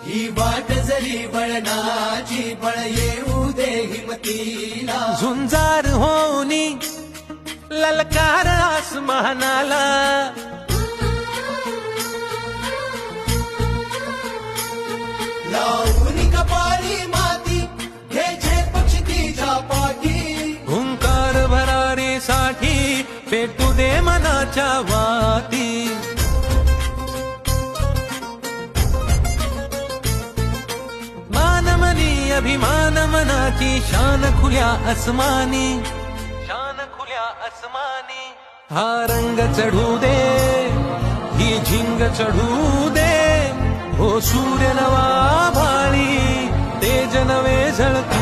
ही वाट जरी बळणाची बळ येऊ दे हिमतीला झुंजार होनी ललकार आसमानाला लावून कपाळी माती घ्यायचे पक्षी तिच्या पाठी हुंकार भरारीसाठी पेटू दे मनाच्या वाती मानमनी अभिमान मनाची शान खुल्या आसमानी हा रंग चढू दे ही झिंग चढू दे हो सूर्य नवा भाळी तेज नवे झळक